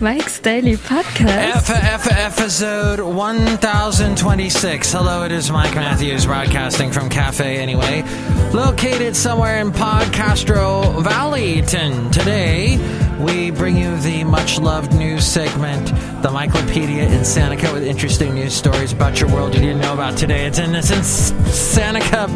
Mike's Daily Podcast. Episode 1026. Hello, it is Mike Matthews broadcasting from Cafe Anyway, located somewhere in Podcastro Valentino. Today, we bring you the much-loved news segment, the MIKELOPEDIA Insanica, with interesting news stories about your world you didn't know about today. It's in this Insanica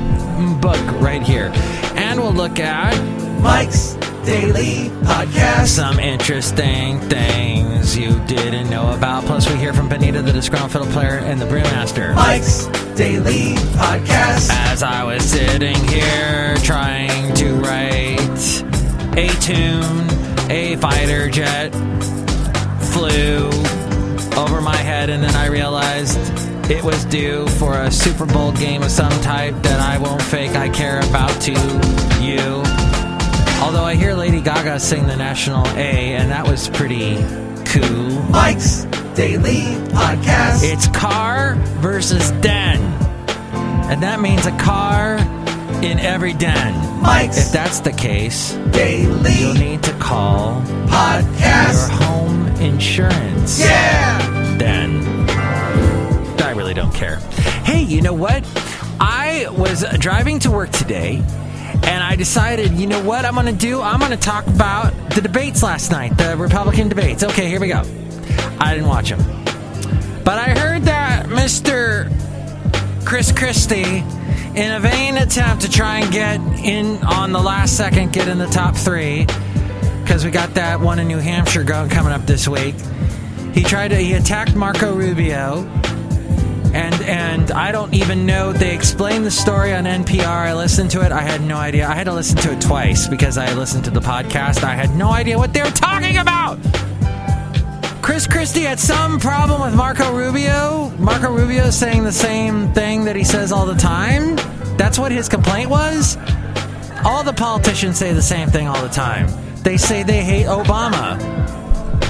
book right here. And we'll look at Mike's Daily Podcast. Some interesting things you didn't know about. Plus, we hear from Benita, the Disgruntled Fiddle Player, and the Brewmaster. Mike's Daily Podcast. As I was sitting here trying to write a tune, a fighter jet flew over my head, and then I realized it was due for a Super Bowl game of some type that I won't fake I care about to you. Although I hear Lady Gaga sing the national A, and that was pretty cool. Mike's Daily Podcast. It's car versus den. And that means a car in every den. Mike's If that's the case, Daily you'll need to call Podcast. your home insurance. Yeah! Then I really don't care. Hey, you know what? I was driving to work today, and I decided, you know what I'm going to do? I'm going to talk about the debates last night, the Republican debates. Okay, here we go. I didn't watch them. But I heard that Mr. Chris Christie, in a vain attempt to try and get in on the last second, get in the top three, because we got that one in New Hampshire coming up this week, he attacked Marco Rubio. And I don't even know. They explained the story on NPR. I listened to it. I had no idea. I had to listen to it twice because I listened to the podcast. I had no idea what they were talking about. Chris Christie had some problem with Marco Rubio. Marco Rubio saying the same thing that he says all the time. That's what his complaint was. All the politicians say the same thing all the time. They say they hate Obama.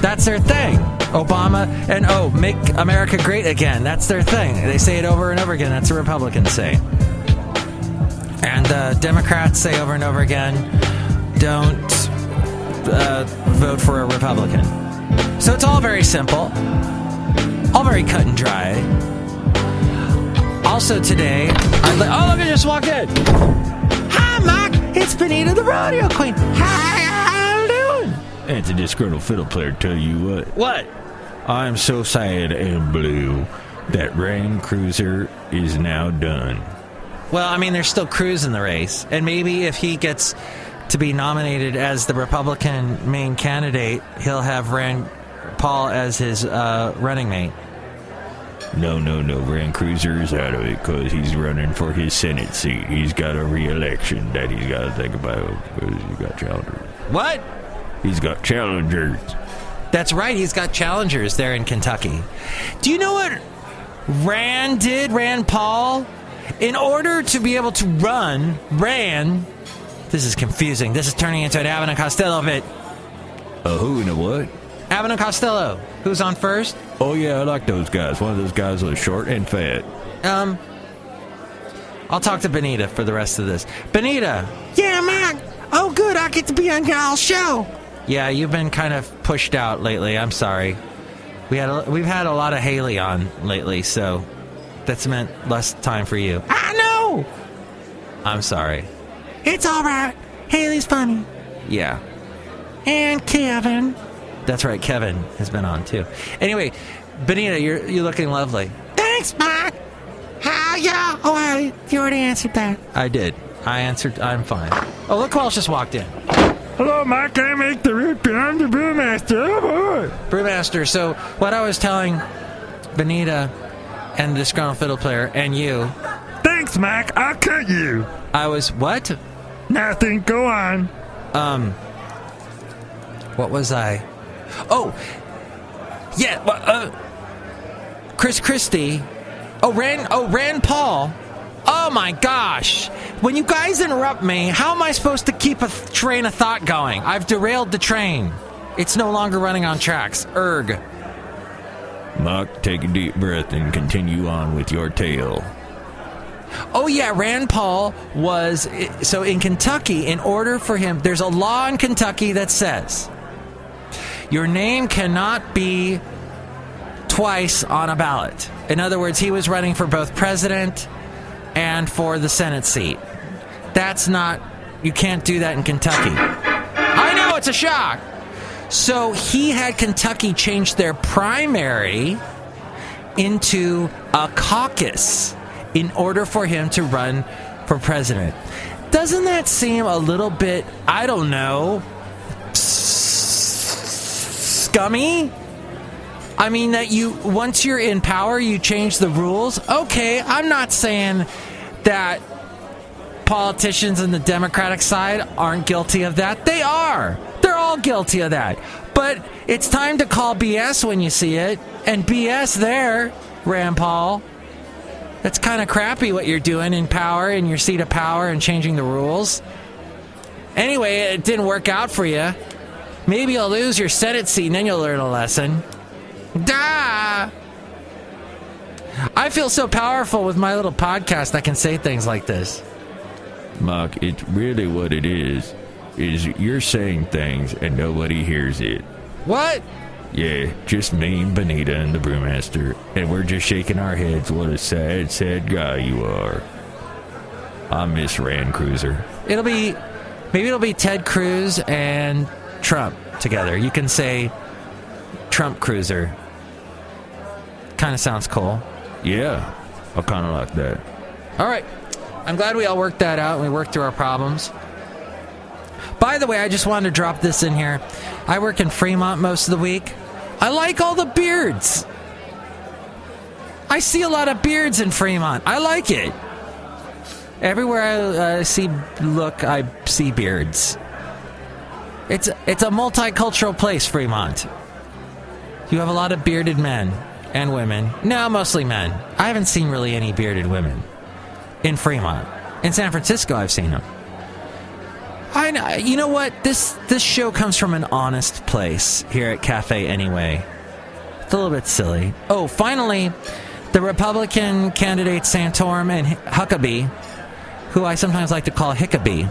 That's their thing. Obama and make America great again. That's their thing. They say it over and over again. That's what Republicans say. And Democrats say over and over again, don't vote for a Republican. So it's all very simple. All very cut and dry. Also today, look, I just walked in. Hi, Mike. It's Benita, the rodeo queen. Hi, how you doing? It's a disgruntled fiddle player, tell you what. What? I'm so sad and blue that Land Cruiser is now done. Well, I mean, there's still Cruz in the race. And maybe if he gets to be nominated as the Republican main candidate, he'll have Rand Paul as his running mate. No. Land Cruiser is out of it because he's running for his Senate seat. He's got a re-election that he's got to think about because he's got challengers. What? He's got challengers. That's right, he's got challengers there in Kentucky. Do you know what Rand did, Rand Paul? In order to be able to run, this is confusing. This is turning into an Abbott and Costello bit. A who and a what? Abbott and Costello. Who's on first? Oh, yeah, I like those guys. One of those guys was short and fat. I'll talk to Benita for the rest of this. Benita! Yeah, Mac! Oh, good, I get to be on y'all's show. Yeah, you've been kind of pushed out lately. I'm sorry. We've had a lot of Haley on lately, so that's meant less time for you. I know! I'm sorry. It's all right. Haley's funny. Yeah. And Kevin. That's right, Kevin has been on, too. Anyway, Benita, you're looking lovely. Thanks, Mike. How y'all? Oh, Haley, you already answered that. I did. I answered. I'm fine. Oh, look who else just walked in. Hello, Mike. Can I make the root? I'm the Brewmaster. Oh, boy. Brewmaster. So what I was telling Benita and the Disgruntled Fiddle Player and you. Thanks, Mike. I'll cut you. I was what? Nothing. Go on. What was I? Oh, yeah. Chris Christie. Rand Paul. Oh my gosh. When you guys interrupt me, how am I supposed to keep a train of thought going? I've derailed the train. It's no longer running on tracks. Erg. Mark, take a deep breath and continue on with your tale. Oh, yeah, Rand Paul was... So in Kentucky, in order for him... There's a law in Kentucky that says your name cannot be twice on a ballot. In other words, he was running for both president and for the Senate seat. That's not, you can't do that in Kentucky. I know, it's a shock. So he had Kentucky change their primary into a caucus in order for him to run for president. Doesn't that seem a little bit, I don't know, scummy? I mean, that once you're in power, you change the rules. Okay, I'm not saying that politicians on the Democratic side aren't guilty of that. They are. They're all guilty of that. But it's time to call BS when you see it. And BS there, Rand Paul. That's kind of crappy what you're doing in power, in your seat of power, and changing the rules. Anyway, it didn't work out for you. Maybe you'll lose your Senate seat and then you'll learn a lesson. I feel so powerful with my little podcast I can say things like this. Mark, it's really what it is you're saying things and nobody hears it. What? Yeah, just me and Benita and the Brewmaster, and we're just shaking our heads. What a sad, sad guy you are. I miss Rand Cruiser. Maybe it'll be Ted Cruz and Trump together. You can say Trump Cruiser. Kind of sounds cool. Yeah, I kind of like that. All right. I'm glad we all worked that out and we worked through our problems. By the way, I just wanted to drop this in here. I work in Fremont most of the week. I like all the beards. I see a lot of beards in Fremont. I like it. Everywhere I see beards. It's a multicultural place, Fremont. You have a lot of bearded men and women. No, mostly men. I haven't seen really any bearded women in Fremont. In San Francisco, I've seen them. I know. You know what? This show comes from an honest place here at Cafe Anyway. It's a little bit silly. Oh, finally, the Republican candidate Santorum and Huckabee, who I sometimes like to call Hickabee,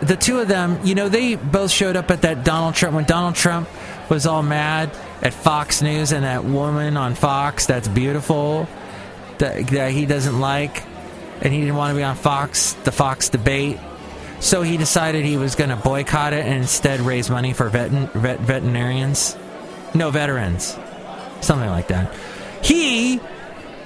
the two of them, they both showed up at that when Donald Trump was all mad at Fox News and that woman on Fox that's beautiful that he doesn't like, and he didn't want to be on the Fox debate, so he decided he was going to boycott it and instead raise money for veterans, something like that. He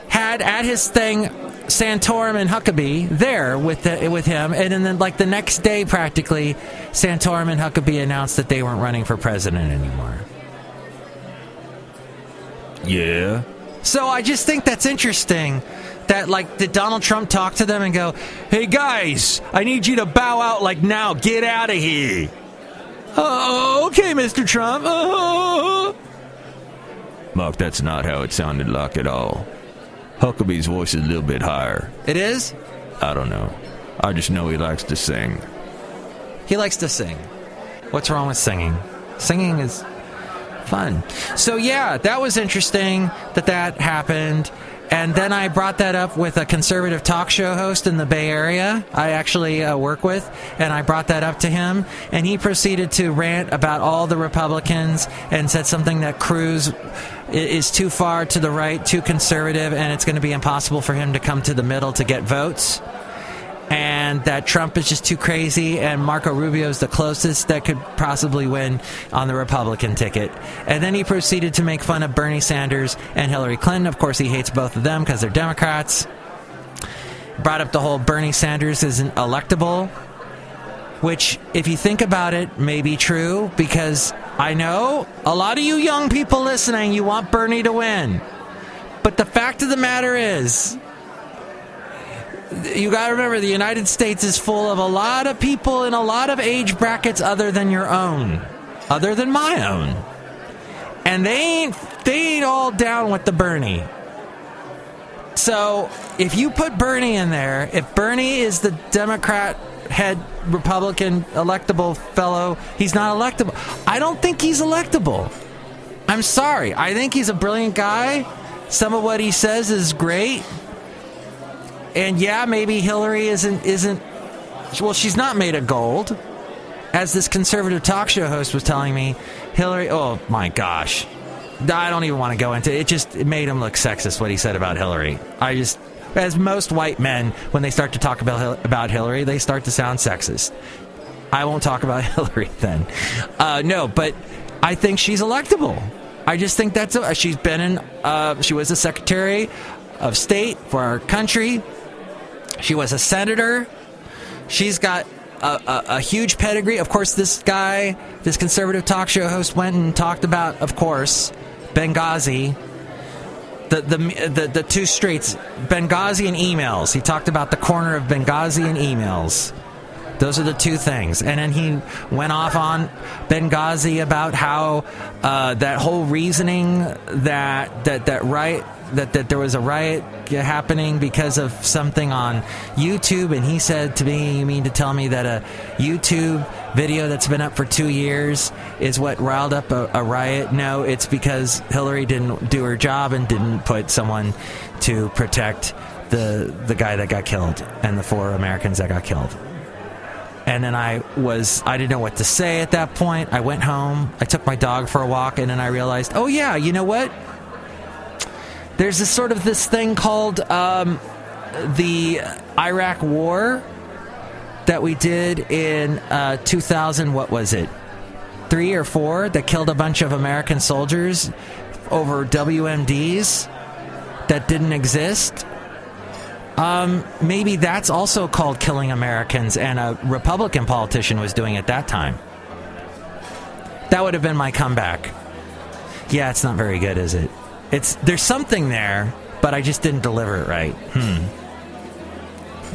had at his thing Santorum and Huckabee there with him, and then like the next day practically Santorum and Huckabee announced that they weren't running for president anymore. Yeah. So I just think that's interesting that, like, did Donald Trump talk to them and go, "Hey guys, I need you to bow out like now, get out of here." Oh, okay, Mr. Trump. Mark, that's not how it sounded like at all. Huckabee's voice is a little bit higher. It is? I don't know. I just know he likes to sing. He likes to sing. What's wrong with singing? Singing is fun. So yeah, that was interesting that happened. And then I brought that up with a conservative talk show host in the Bay Area I actually work with, and I brought that up to him, and he proceeded to rant about all the Republicans and said something that Cruz is too far to the right, too conservative, and it's going to be impossible for him to come to the middle to get votes, and that Trump is just too crazy, and Marco Rubio is the closest that could possibly win on the Republican ticket. And then he proceeded to make fun of Bernie Sanders and Hillary Clinton. Of course, he hates both of them because they're Democrats. Brought up the whole Bernie Sanders isn't electable, which, if you think about it, may be true, because I know a lot of you young people listening, you want Bernie to win. But the fact of the matter is, you got to remember, the United States is full of a lot of people in a lot of age brackets other than your own, other than my own. And they ain't all down with the Bernie. So if you put Bernie in there, if Bernie is the Democrat head Republican electable fellow, he's not electable. I don't think he's electable. I'm sorry. I think he's a brilliant guy. Some of what he says is great. And yeah, maybe Hillary isn't well, she's not made of gold. as this conservative talk show host was telling me, Hillary, oh my gosh. I don't even want to go into it. It made him look sexist what he said about Hillary. As most white men, when they start to talk about Hillary, they start to sound sexist. I won't talk about Hillary then. No, but I think she's electable. I just think she's been she was a Secretary of State for our country. She was a senator. She's got a huge pedigree. Of course, this conservative talk show host went and talked about, of course, Benghazi, the two straits, Benghazi and emails. He talked about the corner of Benghazi and emails. Those are the two things. And then he went off on Benghazi about how that whole reasoning that there was a riot happening because of something on YouTube, and he said to me, you mean to tell me that a YouTube video that's been up for 2 years is what riled up a riot? No, it's because Hillary didn't do her job and didn't put someone to protect the guy that got killed and the 4 Americans that got killed. And then I didn't know what to say at that point. I went home, I took my dog for a walk, and then I realized, oh yeah, you know what? There's this thing called the Iraq War that we did in 2000, what was it, 3 or 4, that killed a bunch of American soldiers over WMDs that didn't exist. Maybe that's also called killing Americans, and a Republican politician was doing it that time. That would have been my comeback. Yeah, it's not very good, is it? There's something there, but I just didn't deliver it right.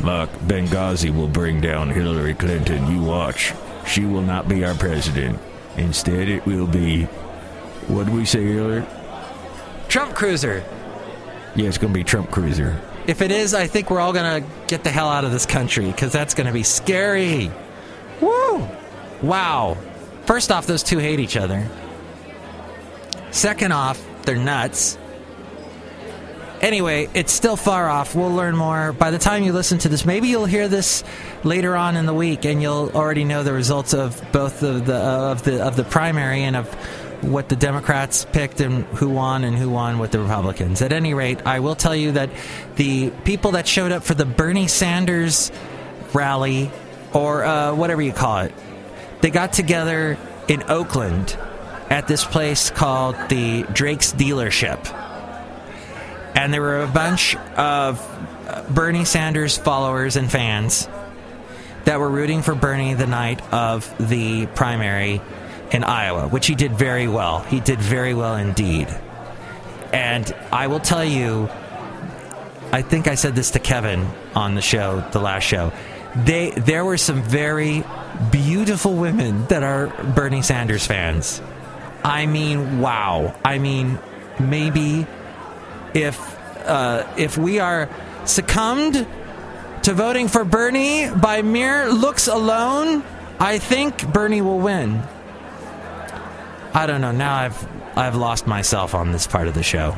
Look, Benghazi will bring down Hillary Clinton. You watch. She will not be our president. Instead, it will be, what do we say earlier? Trump Cruiser. Yeah, it's going to be Trump Cruiser. If it is, I think we're all going to get the hell out of this country, because that's going to be scary. Woo! Wow. First off, those two hate each other. Second off, they're nuts. Anyway, it's still far off. We'll learn more. By the time you listen to this, maybe you'll hear this later on in the week, and you'll already know the results of both of the primary and of what the Democrats picked and who won with the Republicans. At any rate, I will tell you that the people that showed up for the Bernie Sanders rally, or whatever you call it, they got together in Oakland at this place called the Drake's Dealership. And there were a bunch of Bernie Sanders followers and fans that were rooting for Bernie the night of the primary in Iowa, which he did very well. He did very well indeed. And I will tell you, I think I said this to Kevin on the show, the last show, there were some very beautiful women that are Bernie Sanders fans. I mean, wow. I mean, maybe if we are succumbed to voting for Bernie by mere looks alone, I think Bernie will win. I don't know. Now I've lost myself on this part of the show.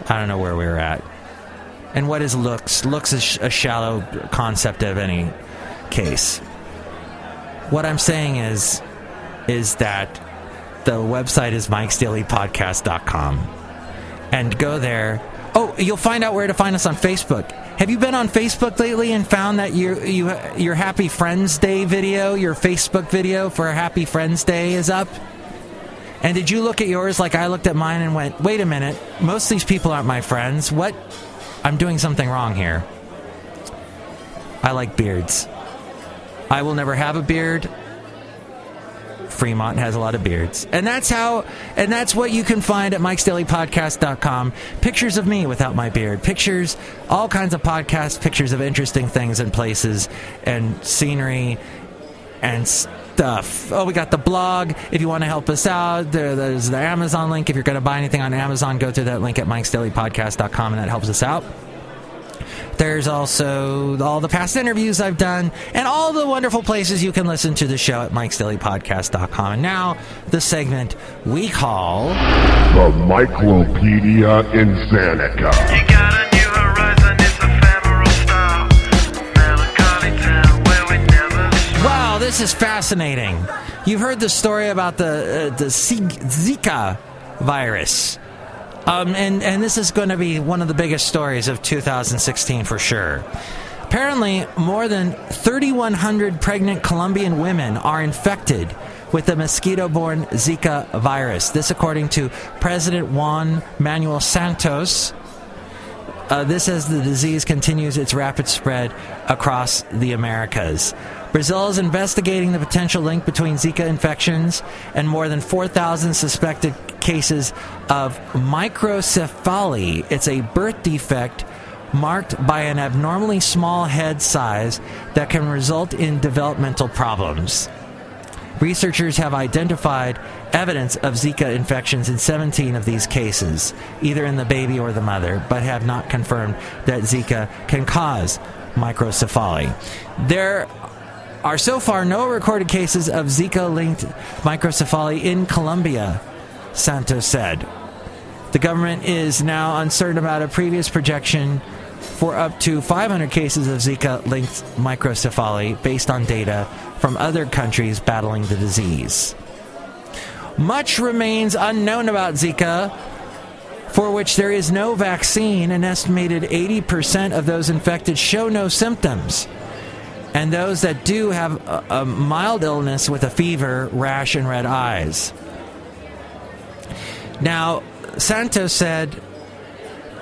I don't know where we're at. And what is looks? Looks is a shallow concept of any case. What I'm saying is that the website is mikesdailypodcast.com. And go there. Oh, you'll find out where to find us on Facebook. Have you been on Facebook lately and found that your Happy Friends Day video, your Facebook video for Happy Friends Day is up? And did you look at yours like I looked at mine and went, wait a minute, most of these people aren't my friends. What? I'm doing something wrong here. I like beards. I will never have a beard. Fremont has a lot of beards. And that's what you can find at mikesdailypodcast.com. Pictures of me without my beard. Pictures, all kinds of podcasts, pictures of interesting things and places and scenery and stuff. Oh, we got the blog. If you want to help us out, there's the Amazon link. If you're going to buy anything on Amazon, go to that link at mikesdailypodcast.com, and that helps us out. There's also all the past interviews I've done and all the wonderful places you can listen to the show at mikesdailypodcast.com. And now, the segment we call the MIKELOPEDIA Insanica. You got a new horizon, it's ephemeral style. Melancholy town where we never wow, this is fast fascinating. You've heard the story about the Zika virus. And this is going to be one of the biggest stories of 2016 for sure. Apparently, more than 3,100 pregnant Colombian women are infected with the mosquito-borne Zika virus. This according to President Juan Manuel Santos. This as the disease continues its rapid spread across the Americas. Brazil is investigating the potential link between Zika infections and more than 4,000 suspected cases of microcephaly. It's a birth defect marked by an abnormally small head size that can result in developmental problems. Researchers have identified evidence of Zika infections in 17 of these cases, either in the baby or the mother, but have not confirmed that Zika can cause microcephaly. There are so far no recorded cases of Zika-linked microcephaly in Colombia, Santos said. The government is now uncertain about a previous projection for up to 500 cases of Zika-linked microcephaly based on data from other countries battling the disease. Much remains unknown about Zika, for which there is no vaccine. An estimated 80% of those infected show no symptoms, and those that do have a mild illness with a fever, rash, and red eyes. Now, Santos said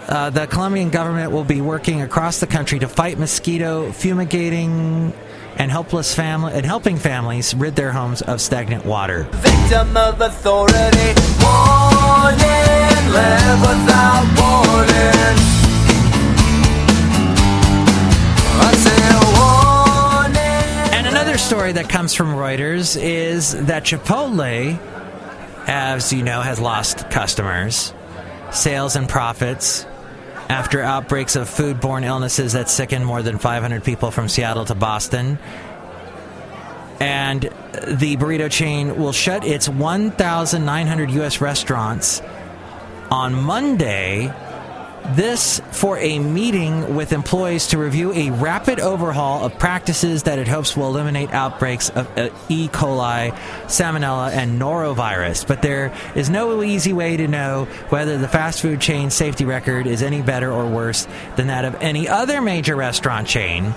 the Colombian government will be working across the country to fight mosquito fumigating and helping families rid their homes of stagnant water. Victim of authority, warning, live without warning. I say warning. And another story that comes from Reuters is that Chipotle, as you know, has lost customers, sales and profits after outbreaks of foodborne illnesses that sickened more than 500 people from Seattle to Boston. And the burrito chain will shut its 1,900 U.S. restaurants on Monday. This for a meeting with employees to review a rapid overhaul of practices that it hopes will eliminate outbreaks of E. coli, salmonella, and norovirus. But there is no easy way to know whether the fast food chain's safety record is any better or worse than that of any other major restaurant chain.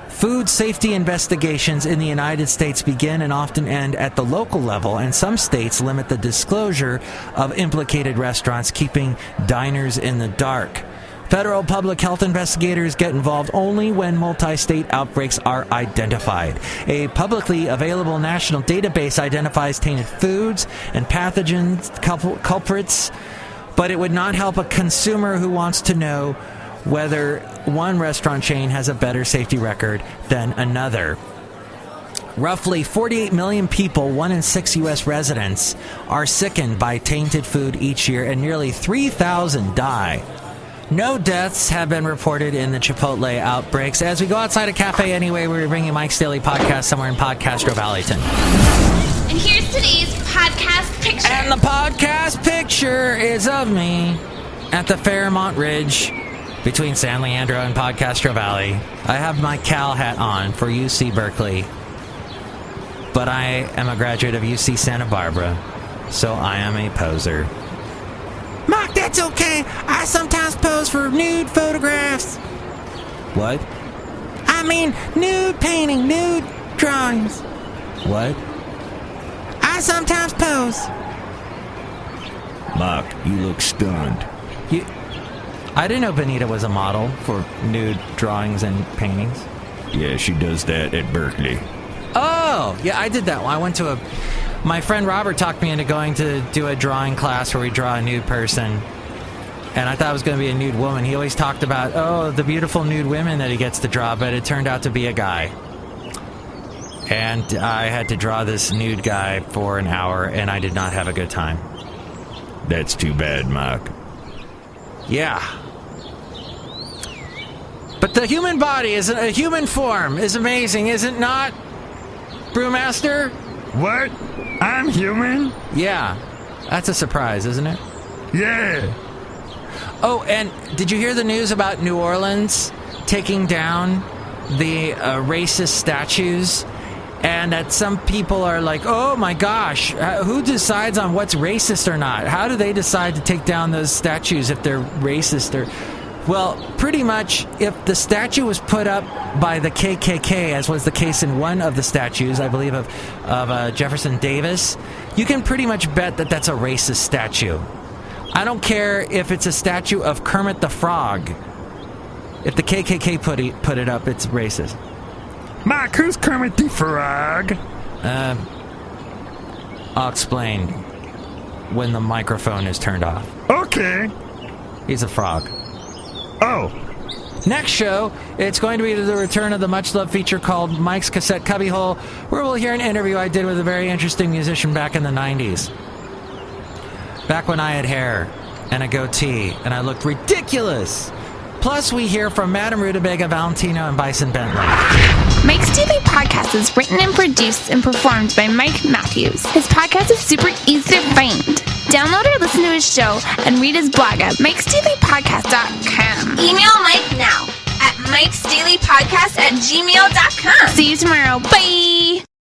Food safety investigations in the United States begin and often end at the local level, and some states limit the disclosure of implicated restaurants, keeping diners in the dark. Federal public health investigators get involved only when multi-state outbreaks are identified. A publicly available national database identifies tainted foods and pathogen culprits, but it would not help a consumer who wants to know whether one restaurant chain has a better safety record than another. Roughly 48 million people, 1 in 6 U.S. residents, are sickened by tainted food each year, and nearly 3,000 die. No deaths have been reported in the Chipotle outbreaks. As we go outside a cafe anyway, we're bringing Mike's Daily Podcast somewhere in Podcastro Valentino. And here's today's podcast picture. And the podcast picture is of me at the Fairmont Ridge between San Leandro and Podcastro Valley. I have my Cal hat on for UC Berkeley, but I am a graduate of UC Santa Barbara, so I am a poser. Mark, that's okay. I sometimes pose for nude photographs. What? I mean, nude painting, nude drawings. What? I sometimes pose. Mark, you look stunned. I didn't know Benita was a model for nude drawings and paintings. Yeah, she does that at Berkeley. Oh, yeah, I did that. I went to my friend Robert talked me into going to do a drawing class where we draw a nude person. And I thought it was going to be a nude woman. He always talked about, the beautiful nude women that he gets to draw, but it turned out to be a guy. And I had to draw this nude guy for an hour, and I did not have a good time. That's too bad, Mark. Yeah. But the human body, a human form, is amazing, is it not, Brewmaster? What? I'm human? Yeah. That's a surprise, isn't it? Yeah. Oh, and did you hear the news about New Orleans taking down the racist statues And that some people are like, oh my gosh, who decides on what's racist or not? How do they decide to take down those statues if they're racist or... Well, pretty much, if the statue was put up by the KKK, as was the case in one of the statues, I believe, of Jefferson Davis, you can pretty much bet that that's a racist statue. I don't care if it's a statue of Kermit the Frog. If the KKK put it up, it's racist. Mark, who's Kermit the Frog? I'll explain when the microphone is turned off. Okay. He's a frog. Oh. Next show, it's going to be the return of the much-loved feature called Mike's Cassette Cubbyhole, where we'll hear an interview I did with a very interesting musician back in the 90s. Back when I had hair and a goatee, and I looked ridiculous. Plus, we hear from Madame Rootabega, Valentino, and Bison Bentley. Mike's Daily Podcast is written and produced and performed by Mike Matthews. His podcast is super easy to find. Download or listen to his show and read his blog at mikesdailypodcast.com. Email Mike now at mikesdailypodcast@gmail.com. See you tomorrow. Bye!